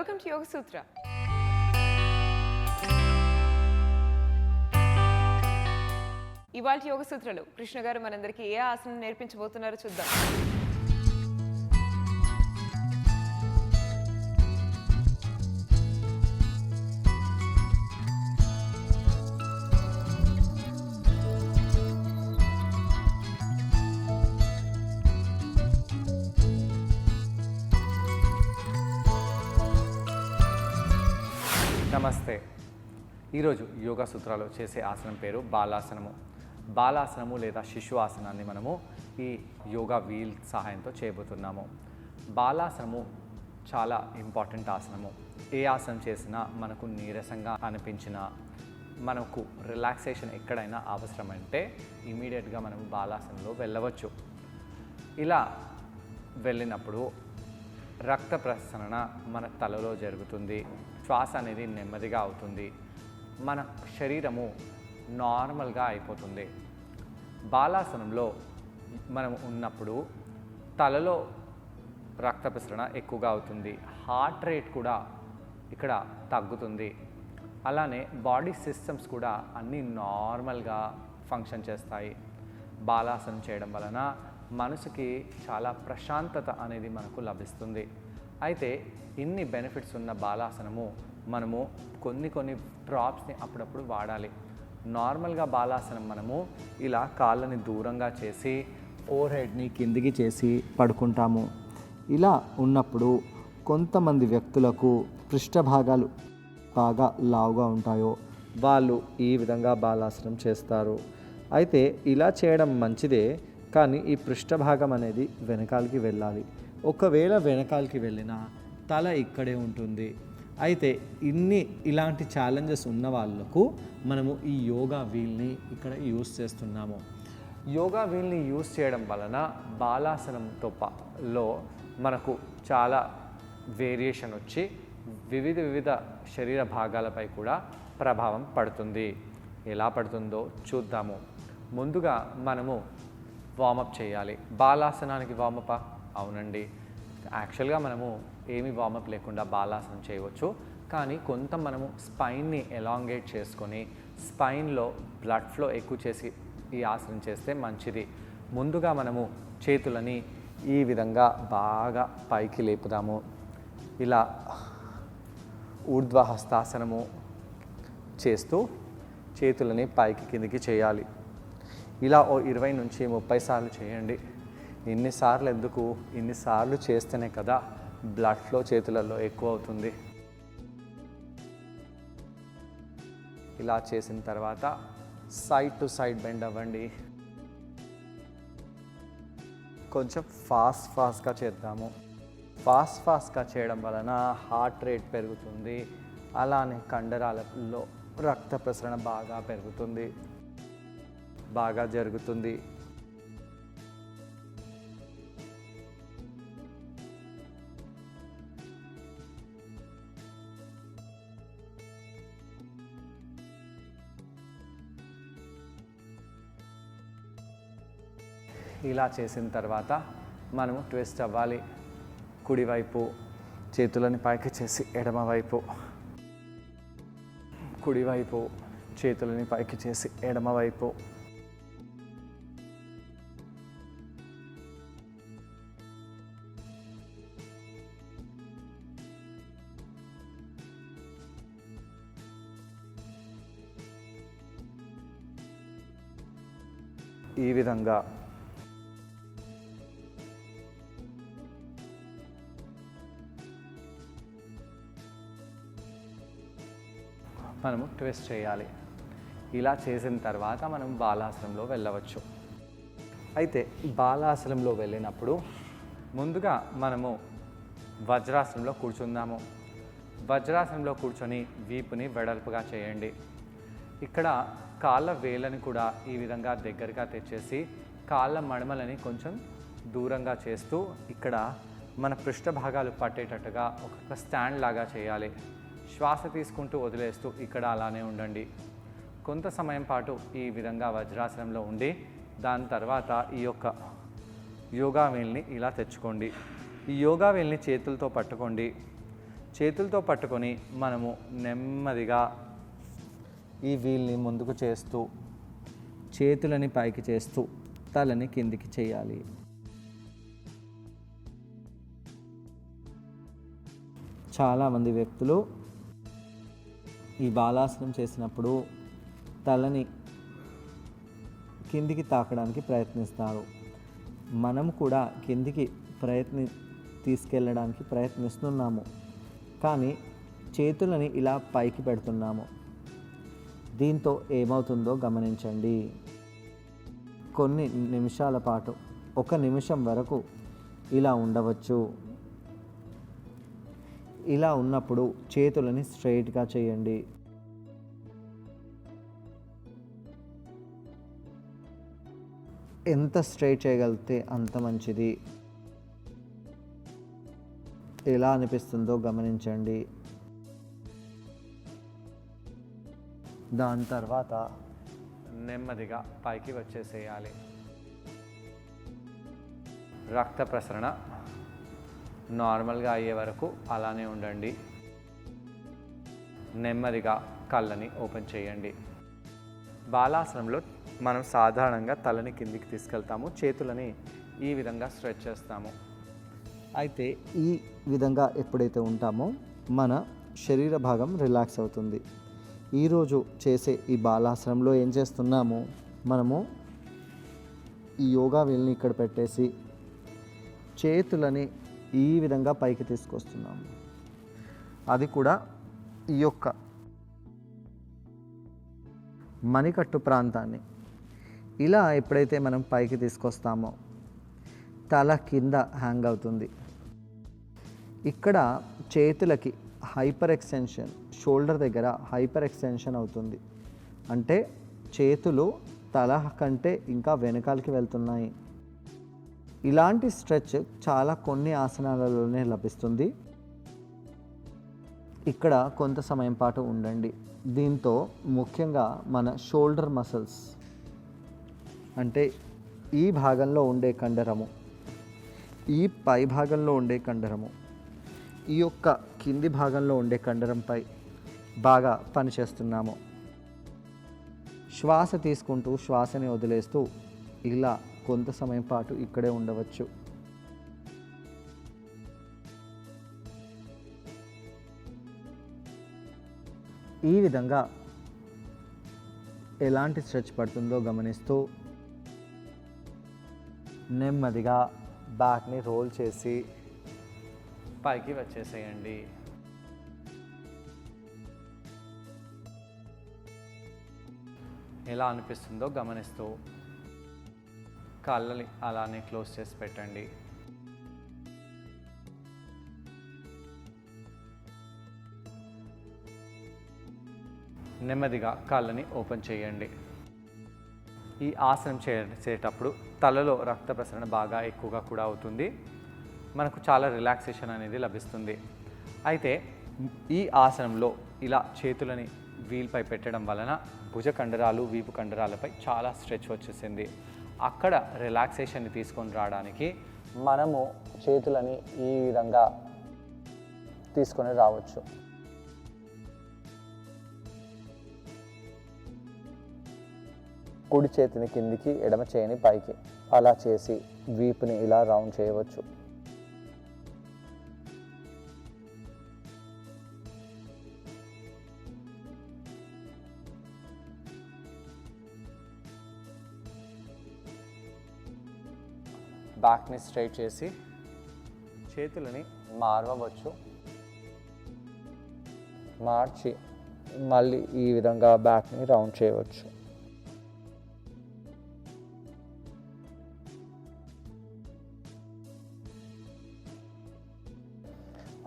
Welcome to Yoga Sutra. ఇవాల్టి యోగ సూత్రాలు కృష్ణ గారు మనందరికీ ఏ ఆసనం నేర్పించబోతున్నారో చూద్దాం. నమస్తే. ఈరోజు యోగా సూత్రాలు చేసే ఆసనం పేరు బాలాసనము. బాలాసనము లేదా శిశు ఆసనాన్ని మనము ఈ యోగా వీల్ సహాయంతో చేయబోతున్నాము. బాలాసనము చాలా ఇంపార్టెంట్ ఆసనము. ఏ ఆసనం చేసినా మనకు నీరసంగా అనిపించినా, మనకు రిలాక్సేషన్ ఎక్కడైనా అవసరమంటే ఇమీడియట్గా మనము బాలాసనంలో వెళ్ళవచ్చు. ఇలా వెళ్ళినప్పుడు రక్త ప్రసరణ మన తలలో జరుగుతుంది, శ్వాస అనేది నెమ్మదిగా అవుతుంది, మన శరీరము నార్మల్గా అయిపోతుంది. బాలాసనంలో మనం ఉన్నప్పుడు తలలో రక్త ప్రసరణ ఎక్కువగా అవుతుంది, హార్ట్ రేట్ కూడా ఇక్కడ తగ్గుతుంది. అలానే బాడీ సిస్టమ్స్ కూడా అన్నీ నార్మల్గా ఫంక్షన్ చేస్తాయి. బాలాసనం చేయడం వలన మనసుకి చాలా ప్రశాంతత అనేది మనకు లభిస్తుంది. అయితే ఇన్ని బెనిఫిట్స్ ఉన్న బాలాసనము మనము కొన్ని ప్రాప్స్ని అప్పుడప్పుడు వాడాలి. నార్మల్గా బాలాసనం మనము ఇలా కాళ్ళని దూరంగా చేసి ఫోర్ హెడ్ని కిందికి చేసి పడుకుంటాము. ఇలా ఉన్నప్పుడు కొంతమంది వ్యక్తులకు పృష్ఠభాగాలు బాగా లావుగా ఉంటాయో వాళ్ళు ఈ విధంగా బాలాసనం చేస్తారు. అయితే ఇలా చేయడం మంచిదే, కానీ ఈ పృష్ఠభాగం అనేది వెనకాలకి వెళ్ళాలి. ఒకవేళ వెనకాలకి వెళ్ళినా తల ఇక్కడే ఉంటుంది. అయితే ఇలాంటి ఛాలెంజెస్ ఉన్న వాళ్ళకు మనము ఈ యోగా వీల్ని ఇక్కడ యూస్ చేస్తున్నాము. యోగా వీల్ని యూస్ చేయడం వలన బాలాసనంలో మనకు చాలా వేరియేషన్ వచ్చి వివిధ శరీర భాగాలపై కూడా ప్రభావం పడుతుంది. ఎలా పడుతుందో చూద్దాము. ముందుగా మనము వార్మప్ చేయాలి. బాలాసనానికి వార్మప్ అవునండి, యాక్చువల్గా మనము ఏమి వార్మప్ లేకుండా బాలాసనం చేయవచ్చు. కానీ మనము స్పైన్ని ఎలాంగేట్ చేసుకొని స్పైన్లో బ్లడ్ ఫ్లో ఎక్కువ చేసి ఈ ఆసనం చేస్తే మంచిది. ముందుగా మనము చేతులని ఈ విధంగా బాగా పైకి లేపుదాము. ఇలా ఊర్ధ్వహస్తాసనము చేస్తూ చేతులని పైకి కిందికి చేయాలి. ఇలా 20 నుంచి 30 సార్లు చేయండి. ఇన్నిసార్లు ఎందుకు, ఇన్నిసార్లు చేస్తేనే కదా బ్లడ్ ఫ్లో చేతులలో ఎక్కువ అవుతుంది. ఇలా చేసిన తర్వాత సైడ్ టు సైడ్ బెండ్ అవ్వండి. కొంచెం ఫాస్ట్గా చేద్దాము. ఫాస్ట్గా చేయడం వలన హార్ట్ రేట్ పెరుగుతుంది. అలానే కండరాలలో రక్త ప్రసరణ బాగా పెరుగుతుంది, బాగా జరుగుతుంది. ఇలా చేసిన తర్వాత మనము ట్విస్ట్ అవ్వాలి. కుడివైపు చేతులని పైకి చేసి ఎడమవైపు, కుడివైపు చేతులని పైకి చేసి ఎడమవైపు. ఈ విధంగా మనము ట్విస్ట్ చేయాలి. ఇలా చేసిన తర్వాత మనం బాలాసనంలో వెళ్ళవచ్చు. అయితే బాలాసనంలో వెళ్ళినప్పుడు ముందుగా మనము వజ్రాసనంలో కూర్చుందాము. వజ్రాసనంలో కూర్చొని వీపుని వెడల్పుగా చేయండి. ఇక్కడ కాళ్ళ వేళ్ళని కూడా ఈ విధంగా దగ్గరగా తెచ్చేసి కాళ్ళ మడమలని కొంచెం దూరంగా చేస్తూ ఇక్కడ మన పృష్ఠ భాగాలు పట్టేటట్టుగా ఒక స్టాండ్ లాగా చేయాలి. శ్వాస తీసుకుంటూ వదిలేస్తూ ఇక్కడ అలానే ఉండండి. కొంత సమయం పాటు ఈ విధంగా వజ్రాసనంలో ఉండి దాని తర్వాత ఈ యొక్క యోగా వేల్ని ఇలా తెచ్చుకోండి. ఈ యోగా వేల్ని చేతులతో పట్టుకోండి. చేతులతో పట్టుకొని మనము నెమ్మదిగా ఈ వీల్ని ముందుకు చేస్తూ చేతులని పైకి చేస్తూ తలని కిందికి చేయాలి. చాలామంది వ్యక్తులు ఈ బాలాసనం చేసినప్పుడు తలని కిందికి తాకడానికి ప్రయత్నిస్తారు. మనం కూడా కిందికి తీసుకెళ్ళడానికి ప్రయత్నిస్తున్నాము, కానీ చేతులని ఇలా పైకి పెడుతున్నాము. దీంతో ఏమవుతుందో గమనించండి. కొన్ని నిమిషాల పాటు 1 నిమిషం వరకు ఇలా ఉండవచ్చు. ఇలా ఉన్నప్పుడు చేతులని స్ట్రైట్గా చేయండి. ఎంత స్ట్రైట్ చేయగలిగితే అంత మంచిది. ఎలా అనిపిస్తుందో గమనించండి. దాని తర్వాత నెమ్మదిగా పైకి వచ్చేసేయాలి. రక్త ప్రసరణ నార్మల్గా అయ్యే వరకు అలానే ఉండండి. నెమ్మదిగా కళ్ళని ఓపెన్ చేయండి. బాలాసనంలో మనం సాధారణంగా తలని కిందికి తీసుకెళ్తాము, చేతులని ఈ విధంగా స్ట్రెచ్ చేస్తాము. అయితే ఈ విధంగా ఎప్పుడైతే ఉంటామో మన శరీర భాగం రిలాక్స్ అవుతుంది. ఈరోజు చేసే ఈ బాలాసనంలో ఏం చేస్తున్నాము, మనము ఈ యోగా వీల్ని ఇక్కడ పెట్టేసి చేతులని ఈ విధంగా పైకి తీసుకొస్తున్నాము. అది కూడా ఈ యొక్క మణికట్టు ప్రాంతాన్ని ఇలా ఎప్పుడైతే మనం పైకి తీసుకొస్తామో తల కింద హ్యాంగ్ అవుతుంది. ఇక్కడ చేతులకి హైపర్ ఎక్స్టెన్షన్, షోల్డర్ దగ్గర హైపర్ ఎక్స్టెన్షన్ అవుతుంది. అంటే చేతులు తల కంటే ఇంకా వెనకాలకి వెళ్తున్నాయి. ఇలాంటి స్ట్రెచ్ చాలా కొన్ని ఆసనాలలోనే లభిస్తుంది. ఇక్కడ కొంత సమయం పాటు ఉండండి. దీంతో ముఖ్యంగా మన షోల్డర్ మసిల్స్, అంటే ఈ భాగంలో ఉండే కండరము, ఈ పై భాగంలో ఉండే కండరము, ఈ యొక్క కింది భాగంలో ఉండే కండరంపై బాగా పనిచేస్తున్నాము. శ్వాస తీసుకుంటూ శ్వాసని వదిలేస్తూ ఇలా కొంత సమయం పాటు ఇక్కడే ఉండవచ్చు. ఈ విధంగా ఎలాంటి స్ట్రెచ్ పడుతుందో గమనిస్తూ నెమ్మదిగా బ్యాక్ని రోల్ చేసి పైకి వచ్చేసేయండి. ఎలా అనిపిస్తుందో గమనిస్తూ కళ్ళని అలానే క్లోజ్ చేసి పెట్టండి. నెమ్మదిగా కళ్ళని ఓపెన్ చేయండి. ఈ ఆసనం చేసేటప్పుడు తలలో రక్త ప్రసరణ బాగా ఎక్కువగా కూడా అవుతుంది. మనకు చాలా రిలాక్సేషన్ అనేది లభిస్తుంది. అయితే ఈ ఆసనంలో ఇలా చేతులని వీల్పై పెట్టడం వలన భుజ కండరాలు, వీపు కండరాలపై చాలా స్ట్రెచ్ వచ్చేసింది. అక్కడ రిలాక్సేషన్ని తీసుకొని రావడానికి మనము చేతులని ఈ విధంగా తీసుకొని రావచ్చు. కుడి చేతిని కిందికి, ఎడమ చేయిని పైకి అలా చేసి వీపుని ఇలా రౌండ్ చేయవచ్చు. బ్యాక్ని స్ట్రైట్ చేసి చేతులని మార్వవచ్చు. మార్చి మళ్ళీ ఈ విధంగా బ్యాక్ని రౌండ్ చేయవచ్చు.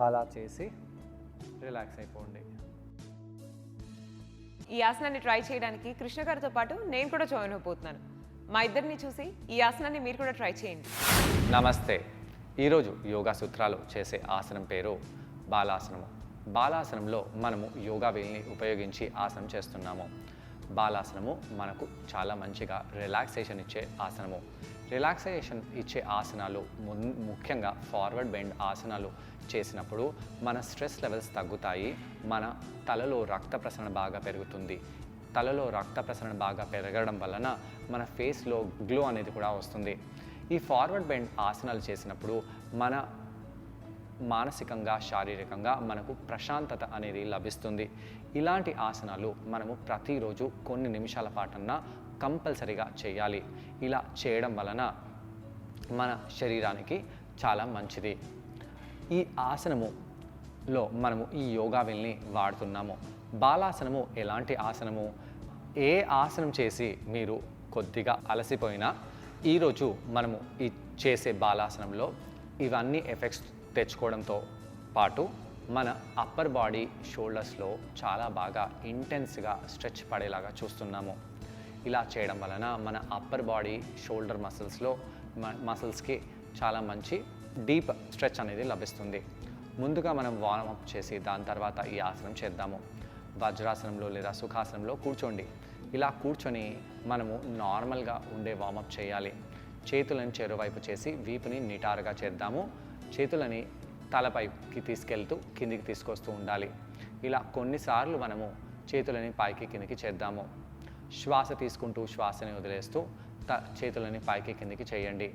అలా చేసి రిలాక్స్ అయిపోండి. ఈ ఆసనాన్ని ట్రై చేయడానికి కృష్ణ గారితో పాటు నేను కూడా జాయిన్ అయిపోతున్నాను. మా ఇద్దరిని చూసి ఈ ఆసనాన్ని మీరు కూడా ట్రై చేయండి. నమస్తే. ఈరోజు యోగా సూత్రాలు చేసే ఆసనం పేరు బాలాసనము. బాలాసనంలో మనము యోగా వేల్ని ఉపయోగించి ఆసనం చేస్తున్నాము. బాలాసనము మనకు చాలా మంచిగా రిలాక్సేషన్ ఇచ్చే ఆసనము. రిలాక్సేషన్ ఇచ్చే ఆసనాలు ముఖ్యంగా ఫార్వర్డ్ బెండ్ ఆసనాలు చేసినప్పుడు మన స్ట్రెస్ లెవెల్స్ తగ్గుతాయి. మన తలలో రక్త ప్రసరణ బాగా పెరుగుతుంది. తలలో రక్త ప్రసరణ బాగా పెరగడం వలన మన ఫేస్లో గ్లో అనేది కూడా వస్తుంది. ఈ ఫార్వర్డ్ బెండ్ ఆసనాలు చేసినప్పుడు మన మానసికంగా శారీరకంగా మనకు ప్రశాంతత అనేది లభిస్తుంది. ఇలాంటి ఆసనాలు మనము ప్రతిరోజు కొన్ని నిమిషాల పాటన్నా కంపల్సరీగా చేయాలి. ఇలా చేయడం వలన మన శరీరానికి చాలా మంచిది. ఈ ఆసనములో మనము ఈ యోగా వీల్ని వాడుతున్నాము. బాలాసనము ఎలాంటి ఆసనము? ఏ ఆసనం చేసి మీరు కొద్దిగా అలసిపోయినా ఈరోజు మనము ఈ చేసే బాలాసనంలో ఇవన్నీ ఎఫెక్ట్స్ తెచ్చుకోవడంతో పాటు మన అప్పర్ బాడీ షోల్డర్స్లో చాలా బాగా ఇంటెన్స్గా స్ట్రెచ్ పడేలాగా చూస్తున్నాము. ఇలా చేయడం వలన మన అప్పర్ బాడీ షోల్డర్ మసిల్స్కి చాలా మంచి డీప్ స్ట్రెచ్ అనేది లభిస్తుంది. ముందుగా మనం వార్మప్ చేసి దాని తర్వాత ఈ ఆసనం చేద్దాము. వజ్రాసనంలో లేదా సుఖాసనంలో కూర్చోండి. ఇలా కూర్చొని మనము నార్మల్గా ఉండే వార్మప్ చేయాలి. చేతులను చెరువైపు చేసి వీపుని నిటారుగా చేద్దాము. చేతులని తలపైకి తీసుకెళ్తూ కిందికి తీసుకొస్తూ ఉండాలి. ఇలా కొన్నిసార్లు మనము చేతులని పైకి కిందికి చేద్దాము. శ్వాస తీసుకుంటూ శ్వాసని వదిలేస్తూ చేతులని పైకి కిందికి చేయండి.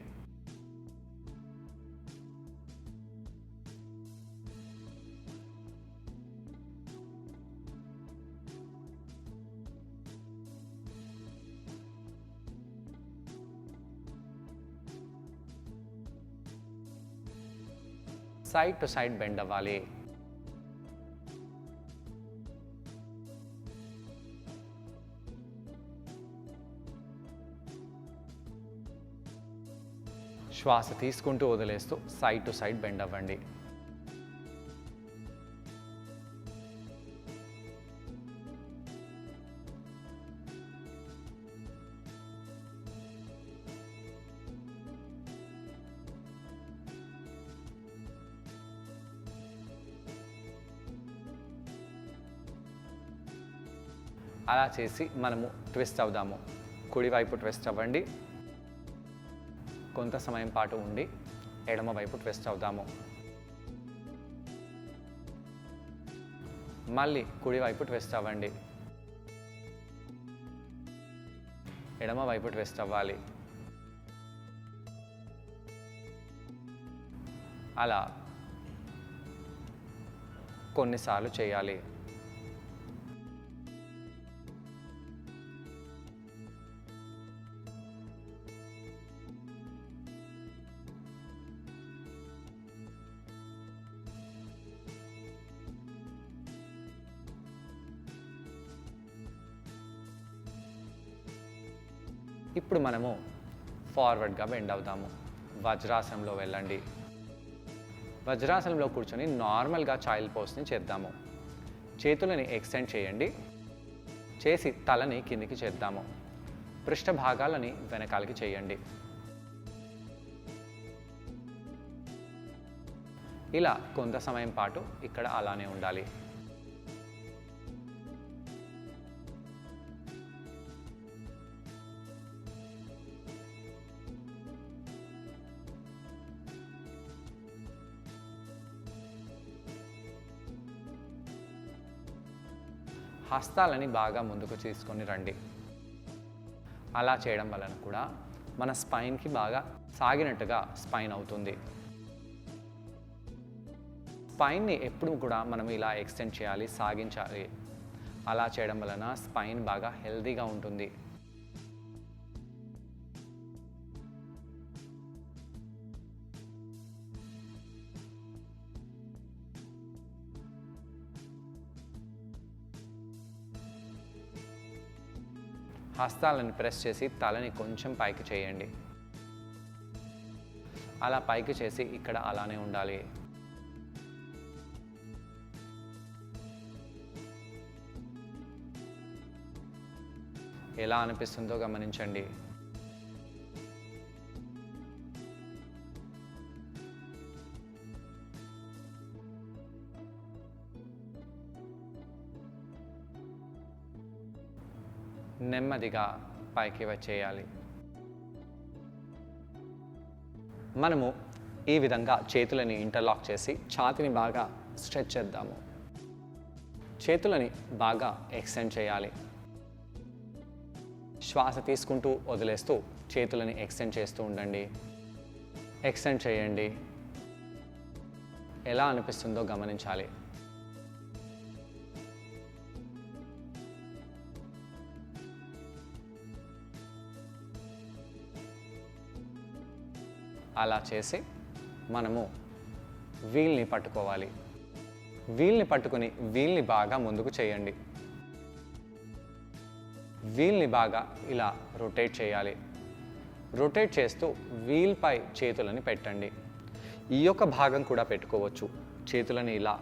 సైడ్ టు సైడ్ బెండ్ అవ్వాలి. శ్వాస తీసుకుంటూ వదిలేస్తూ సైడ్ టు సైడ్ బెండ్ అవ్వండి. అలా చేసి మనము ట్విస్ట్ అవుదాము. కుడివైపు ట్విస్ట్ అవ్వండి. కొంత సమయం పాటు ఉండి ఎడమ వైపు ట్విస్ట్ అవుదాము. మళ్ళీ కుడివైపు ట్విస్ట్ అవ్వండి. ఎడమ వైపు ట్విస్ట్ అవ్వాలి. అలా కొన్నిసార్లు చేయాలి. ఇప్పుడు మనము ఫార్వర్డ్గా బెండ్ అవుదాము. వజ్రాసనంలో వెళ్ళండి. వజ్రాసనంలో కూర్చొని నార్మల్గా చైల్డ్ పోస్ని చేద్దాము. చేతులని ఎక్స్టెండ్ చేయండి. చేసి తలని కిందికి చేద్దాము. పృష్ఠ భాగాలని వెనకాలకి చేయండి. ఇలా కొంత సమయం పాటు ఇక్కడ అలానే ఉండాలి. హస్తాలని బాగా ముందుకు తీసుకొని రండి. అలా చేయడం వలన కూడా మన స్పైన్కి బాగా సాగినట్టుగా స్పైన్ అవుతుంది. స్పైన్ని ఎప్పుడు కూడా మనం ఇలా ఎక్స్టెండ్ చేయాలి, సాగించాలి. అలా చేయడం వలన స్పైన్ బాగా హెల్తీగా ఉంటుంది. హస్తాలను ప్రెస్ చేసి తలని కొంచెం పైకి చేయండి. అలా పైకి చేసి ఇక్కడ అలానే ఉండాలి. ఎలా అనిపిస్తుందో గమనించండి. నెమ్మదిగా పైకి వచ్చేయాలి. మనము ఈ విధంగా చేతులని ఇంటర్లాక్ చేసి ఛాతీని బాగా స్ట్రెచ్ చేద్దాము. చేతులని బాగా ఎక్స్టెండ్ చేయాలి. శ్వాస తీసుకుంటూ వదిలేస్తూ చేతులని ఎక్స్టెండ్ చేస్తూ ఉండండి. ఎక్స్టెండ్ చేయండి. ఎలా అనిపిస్తుందో గమనించాలి. అలా చేసి మనము వీల్ని పట్టుకోవాలి. వీల్ని పట్టుకొని వీల్ని బాగా ముందుకు చేయండి. వీల్ని బాగా ఇలా రొటేట్ చేయాలి. రొటేట్ చేస్తూ వీల్పై చేతులని పెట్టండి. ఈ యొక్క భాగం కూడా పెట్టుకోవచ్చు. చేతులని ఇలా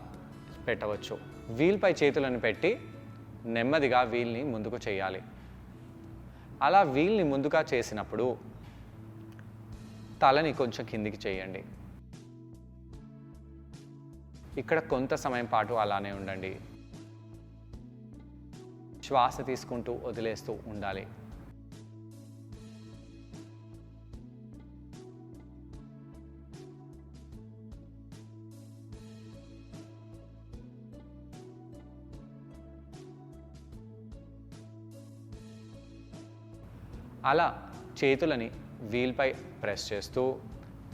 పెట్టవచ్చు. వీల్పై చేతులను పెట్టి నెమ్మదిగా వీల్ని ముందుకు చేయాలి. అలా వీల్ని ముందుగా చేసినప్పుడు తలని కొంచెం కిందికి చేయండి. ఇక్కడ కొంత సమయం పాటు అలానే ఉండండి. శ్వాస తీసుకుంటూ వదిలేస్తూ ఉండాలి. అలా చేతులని వీల్పై ప్రెస్ చేస్తూ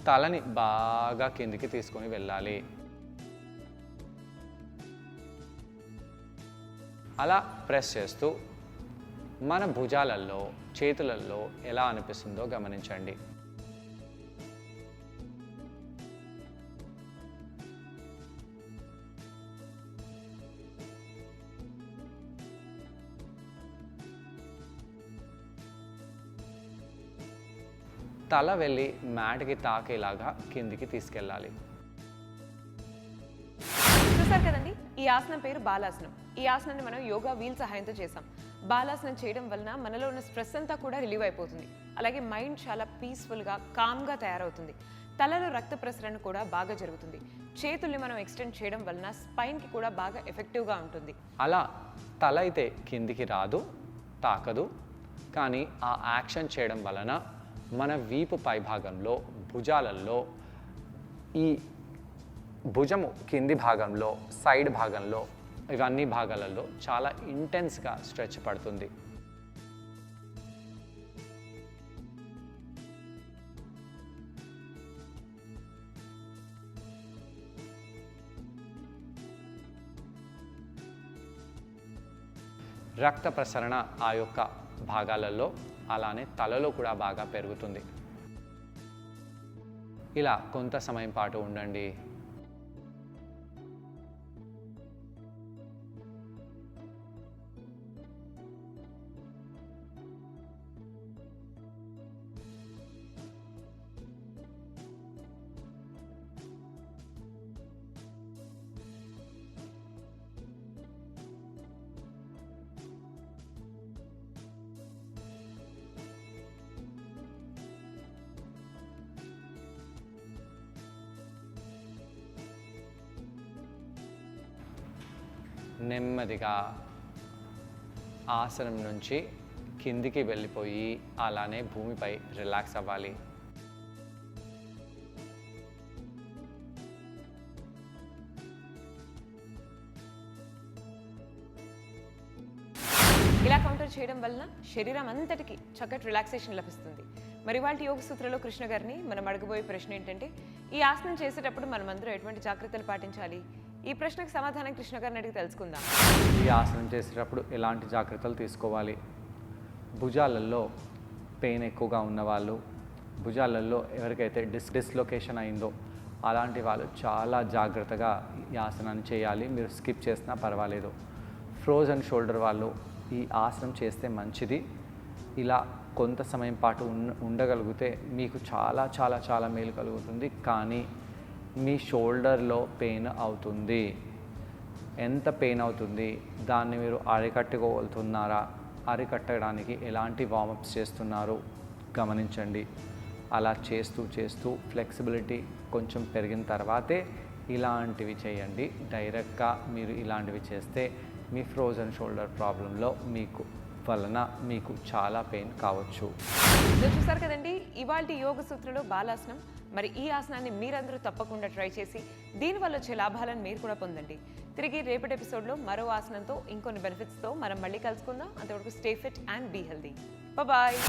తలని బాగా కిందికి తీసుకొని వెళ్ళాలి. అలా ప్రెస్ చేస్తూ మన భుజాలలో చేతులలో ఎలా అనిపిస్తుందో గమనించండి. తల వెళ్ళి మ్యాట్కి తాకేలాగా కిందికి తీసుకెళ్ళాలి. చూసారు కదండి, ఈ ఆసనం పేరు బాలాసనం. ఈ ఆసనాన్ని మనం యోగా వీల్ సహాయంతో చేసాం. బాలాసనం చేయడం వలన మనలో ఉన్న స్ట్రెస్ అంతా కూడా రిలీవ్ అయిపోతుంది. అలాగే మైండ్ చాలా పీస్ఫుల్గా కామ్గా తయారవుతుంది. తలలో రక్త ప్రసరణ కూడా బాగా జరుగుతుంది. చేతుల్ని మనం ఎక్స్టెండ్ చేయడం వలన స్పైన్కి కూడా బాగా ఎఫెక్టివ్గా ఉంటుంది. అలా తల అయితే కిందికి రాదు, తాకదు. కానీ ఆ యాక్షన్ చేయడం వలన మన వీపు పై భాగంలో, భుజాలలో, ఈ భుజము కింది భాగంలో, సైడ్ భాగంలో, ఇవన్నీ భాగాలలో చాలా ఇంటెన్స్గా స్ట్రెచ్ పడుతుంది. రక్త ప్రసరణ ఆ యొక్క భాగాలలో, అలానే తలలో కూడా బాగా పెరుగుతుంది. ఇలా కొంత సమయం పాటు ఉండండి. నెమ్మదిగా ఆసనం నుంచి కిందికి వెళ్ళిపోయి అలానే భూమిపై రిలాక్స్ అవ్వాలి. ఇలా కౌంటర్ చేయడం వలన శరీరం అంతటికి చక్కటి రిలాక్సేషన్ లభిస్తుంది. మరి వాళ్ళ యోగ సూత్రలో కృష్ణ గారిని మనం అడగబోయే ప్రశ్న ఏంటంటే, ఈ ఆసనం చేసేటప్పుడు మనమందరం ఎటువంటి జాగ్రత్తలు పాటించాలి? ఈ ప్రశ్నకు సమాధానం కృష్ణ గారిని అడిగి తెలుసుకుందాం. ఈ ఆసనం చేసేటప్పుడు ఎలాంటి జాగ్రత్తలు తీసుకోవాలి? భుజాలలో పెయిన్ ఎక్కువగా ఉన్నవాళ్ళు, భుజాలలో ఎవరికైతే డిస్లొకేషన్ అయిందో అలాంటి వాళ్ళు చాలా జాగ్రత్తగా ఈ ఆసనాన్ని చేయాలి. మీరు స్కిప్ చేసినా పర్వాలేదు. ఫ్రోజన్ షోల్డర్ వాళ్ళు ఈ ఆసనం చేస్తే మంచిది. ఇలా కొంత సమయం పాటు ఉండగలిగితే మీకు చాలా చాలా చాలా మేలు కలుగుతుంది. కానీ మీ షోల్డర్లో పెయిన్ అవుతుంది. ఎంత పెయిన్ అవుతుంది? దాన్ని మీరు అరికట్టుకోగలుగుతున్నారా? అరికట్టడానికి ఎలాంటి వార్మప్స్ చేస్తున్నారు గమనించండి. అలా చేస్తూ చేస్తూ ఫ్లెక్సిబిలిటీ కొంచెం పెరిగిన తర్వాతే ఇలాంటివి చేయండి. డైరెక్ట్గా మీరు ఇలాంటివి చేస్తే మీ ఫ్రోజన్ షోల్డర్ ప్రాబ్లంలో మీకు వలన మీకు చాలా పెయిన్ కావచ్చు. సో చూసారు కదండి ఇవాల్టి యోగ సూత్రంలో బాలాసనం. మరి ఈ ఆసనాన్ని మీరందరూ తప్పకుండా ట్రై చేసి దీనివల్ల వచ్చే లాభాలను మీరు కూడా పొందండి. తిరిగి రేపటి ఎపిసోడ్లో మరో ఆసనంతో ఇంకొన్ని బెనిఫిట్స్తో మనం మళ్ళీ కలుసుకుందాం. అంతవరకు stay fit and be healthy. Bye.